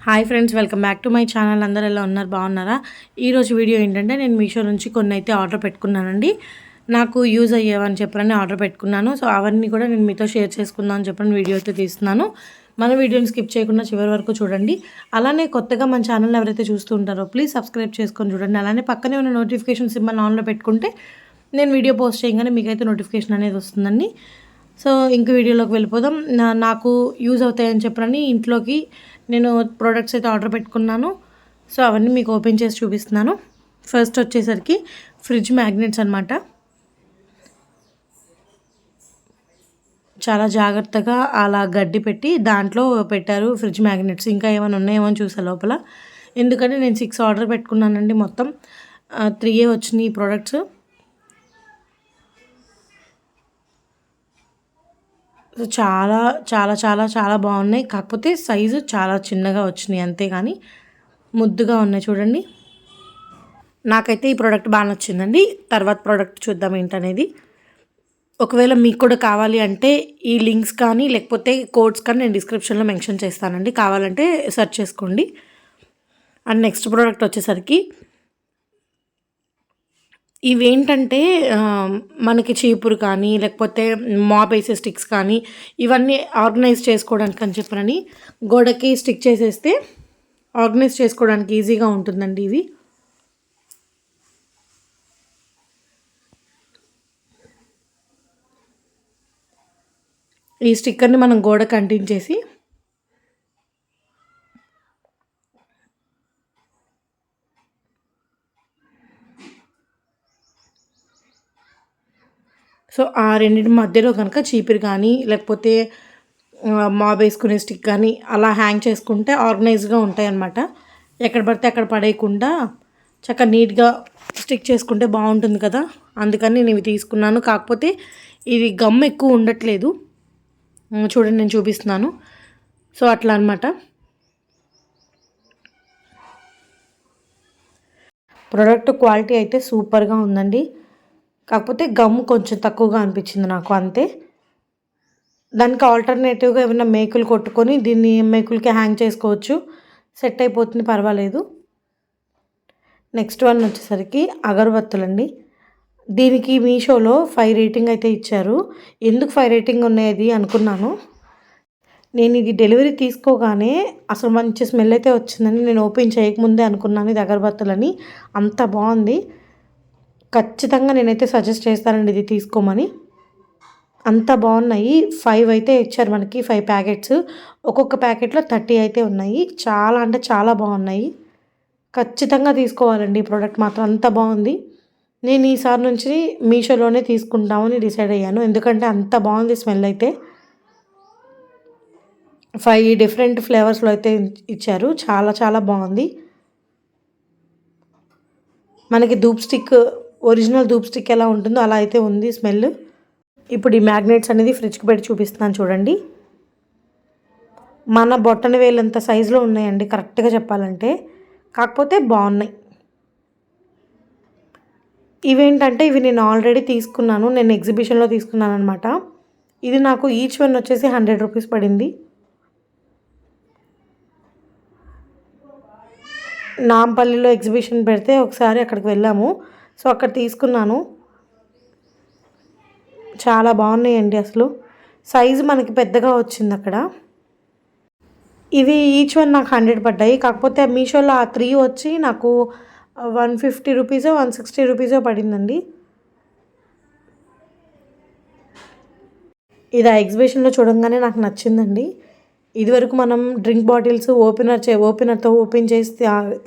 Hi friends, welcome back to my channel. అందరూ ఎలా ఉన్నారు? బాగున్నారా? ఈరోజు వీడియో ఏంటంటే నేను మీషో నుంచి కొన్ని అయితే ఆర్డర్ పెట్టుకున్నానండి. నాకు యూజ్ అయ్యేవని చెప్పని ఆర్డర్ పెట్టుకున్నాను. సో అవన్నీ కూడా నేను మీతో షేర్ చేసుకుందాం అని చెప్పని వీడియో అయితే తీస్తున్నాను. మన వీడియోని స్కిప్ చేయకుండా చివరి వరకు చూడండి. అలానే కొత్తగా మన ఛానల్ ఎవరైతే చూస్తూ ఉంటారో ప్లీజ్ సబ్స్క్రైబ్ చేసుకొని చూడండి. అలానే పక్కనే ఉన్న నోటిఫికేషన్ సింబల్ ఆన్లో పెట్టుకుంటే నేను వీడియో పోస్ట్ చేయగానే మీకైతే నోటిఫికేషన్ అనేది వస్తుందండి. సో ఇంక వీడియోలోకి వెళ్ళిపోదాం. నాకు యూజ్ అవుతాయని చెప్పని ఇంట్లోకి నేను ప్రోడక్ట్స్ అయితే ఆర్డర్ పెట్టుకున్నాను. సో అవన్నీ మీకు ఓపెన్ చేసి చూపిస్తున్నాను. ఫస్ట్ వచ్చేసరికి ఫ్రిడ్జ్ మ్యాగ్నెట్స్ అనమాట. చాలా జాగ్రత్తగా అలా గడ్డి పెట్టి దాంట్లో పెట్టారు ఫ్రిడ్జ్ మ్యాగ్నెట్స్. ఇంకా ఏమైనా ఉన్నాయేమో అని చూసా లోపల. ఎందుకంటే నేను 6 ఆర్డర్ పెట్టుకున్నానండి. మొత్తం 3 వచ్చినాయి ప్రోడక్ట్స్. చాలా చాలా చాలా చాలా బాగున్నాయి. కాకపోతే సైజు చాలా చిన్నగా వచ్చినాయి అంతే, కానీ ముద్దుగా ఉన్నాయి చూడండి. నాకైతే ఈ ప్రోడక్ట్ బాగా నచ్చిందండి. తర్వాత ప్రోడక్ట్ చూద్దాం ఏంటనేది. ఒకవేళ మీకు కూడా కావాలి అంటే ఈ లింక్స్ కానీ లేకపోతే కోడ్స్ కానీ నేను డిస్క్రిప్షన్లో మెన్షన్ చేస్తానండి. కావాలంటే సెర్చ్ చేసుకోండి. అండ్ నెక్స్ట్ ప్రోడక్ట్ వచ్చేసరికి ఇవేంటంటే మనకి చీపురు కానీ లేకపోతే మాప్ వేసే స్టిక్స్ కానీ ఇవన్నీ ఆర్గనైజ్ చేసుకోవడానికి అని చెప్పని గోడకి స్టిక్ చేసేస్తే ఆర్గనైజ్ చేసుకోవడానికి ఈజీగా ఉంటుందండి. ఇవి ఈ స్టిక్కర్ని మనం గోడకి అంటించేసి సో ఆ రెండింటి మధ్యలో కనుక చీపిరి కానీ లేకపోతే మాప్ వేసుకునే స్టిక్ కానీ అలా హ్యాంగ్ చేసుకుంటే ఆర్గనైజ్గా ఉంటాయి అన్నమాట. ఎక్కడ పడితే అక్కడ పడేయకుండా చక్కగా నీట్గా స్టిక్ చేసుకుంటే బాగుంటుంది కదా. అందుకని నేను ఇవి తీసుకున్నాను. కాకపోతే ఇది గమ్ ఎక్కువ ఉండట్లేదు. చూడండి, నేను చూపిస్తున్నాను. సో అట్లా అనమాట. ప్రోడక్ట్ క్వాలిటీ అయితే సూపర్గా ఉందండి. కాకపోతే గమ్ కొంచెం తక్కువగా అనిపించింది నాకు, అంతే. దానికి ఆల్టర్నేటివ్గా ఏమైనా మేకులు కొట్టుకొని దీన్ని మేకులకి హ్యాంగ్ చేసుకోవచ్చు. సెట్ అయిపోతుంది, పర్వాలేదు. నెక్స్ట్ వన్ వచ్చేసరికి అగరబత్తులండి. దీనికి మీషోలో 5 రేటింగ్ అయితే ఇచ్చారు. ఎందుకు 5 రేటింగ్ ఉన్నది అనుకున్నాను. నేను ఇది డెలివరీ తీసుకోగానే అసలు మంచి స్మెల్ అయితే వచ్చిందని నేను ఓపెన్ చేయకముందే అనుకున్నాను ఇది అగరబత్తులని. అంత బాగుంది. ఖచ్చితంగా నేనైతే సజెస్ట్ చేస్తానండి ఇది తీసుకోమని. అంత బాగున్నాయి. 5 అయితే ఇచ్చారు మనకి, 5 ప్యాకెట్స్. ఒక్కొక్క ప్యాకెట్లో 30 అయితే ఉన్నాయి. చాలా అంటే చాలా బాగున్నాయి. ఖచ్చితంగా తీసుకోవాలండి ఈ ప్రోడక్ట్ మాత్రం. అంత బాగుంది. నేను ఈసారి నుంచి మీషోలోనే తీసుకుంటామని డిసైడ్ అయ్యాను. ఎందుకంటే అంత బాగుంది స్మెల్ అయితే. 5 డిఫరెంట్ ఫ్లేవర్స్లో అయితే ఇచ్చారు. చాలా చాలా బాగుంది. మనకి dhoop stick, original dhoop stick ఎలా ఉంటుందో అలా అయితే ఉంది స్మెల్. ఇప్పుడు ఈ మ్యాగ్నెట్స్ అనేది ఫ్రిడ్జ్కి పెట్టి చూపిస్తున్నాను చూడండి. మన బొట్టన వేలంత సైజులో ఉన్నాయండి కరెక్ట్గా చెప్పాలంటే. కాకపోతే బాగున్నాయి. ఇవేంటంటే ఇవి నేను ఆల్రెడీ తీసుకున్నాను. నేను ఎగ్జిబిషన్లో తీసుకున్నాను అనమాట. ఇది నాకు ఈచ్ వన్ వచ్చేసి 100 రూపీస్ పడింది. నాంపల్లిలో ఎగ్జిబిషన్ పెడితే ఒకసారి అక్కడికి వెళ్ళాము. సో అక్కడ తీసుకున్నాను. చాలా బాగున్నాయండి. అసలు సైజు మనకి పెద్దగా వచ్చింది అక్కడ. ఇవి ఈచ్ వన్ నాకు 100 పడ్డాయి. కాకపోతే మీషోలో ఆ 3 వచ్చి నాకు 150 రూపీసో 160 రూపీసో పడిందండి. ఇది ఆ ఎగ్జిబిషన్లో చూడంగానే నాకు నచ్చిందండి. ఇదివరకు మనం డ్రింక్ బాటిల్స్ ఓపెనర్తో ఓపెన్ చేసి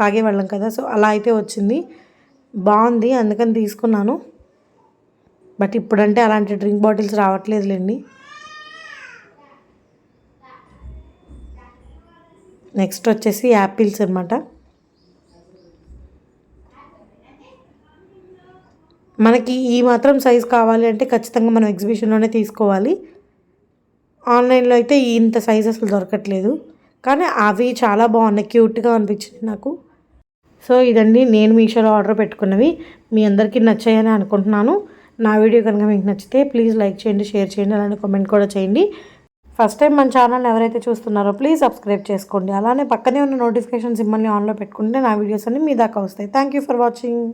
తాగేవాళ్ళం కదా. సో అలా అయితే వచ్చింది. బాగుంది, అందుకని తీసుకున్నాను. బట్ ఇప్పుడంటే అలాంటి డ్రింక్ బాటిల్స్ రావట్లేదులేండి. నెక్స్ట్ వచ్చేసి యాపిల్స్ అనమాట. మనకి ఈ మాత్రం సైజ్ కావాలి అంటే ఖచ్చితంగా మనం ఎగ్జిబిషన్లోనే తీసుకోవాలి. ఆన్లైన్లో అయితే ఇంత సైజ్ అసలు దొరకట్లేదు. కానీ అవి చాలా బాగున్నాయి, క్యూట్గా అనిపించింది నాకు. సో ఇదండి నేను మీషోలో ఆర్డర్ పెట్టుకున్నవి. మీ అందరికీ నచ్చాయని అనుకుంటున్నాను. నా వీడియో కనుక మీకు నచ్చితే ప్లీజ్ లైక్ చేయండి, షేర్ చేయండి, అలానే కామెంట్ కూడా చేయండి. ఫస్ట్ టైం మన ఛానల్ ఎవరైతే చూస్తున్నారో ప్లీజ్ సబ్స్క్రైబ్ చేసుకోండి. అలానే పక్కనే ఉన్న నోటిఫికేషన్ సింబల్ని ఆన్లో పెట్టుకుంటే నా వీడియోస్ అన్ని మీ దాకా వస్తాయి. Thank you for watching.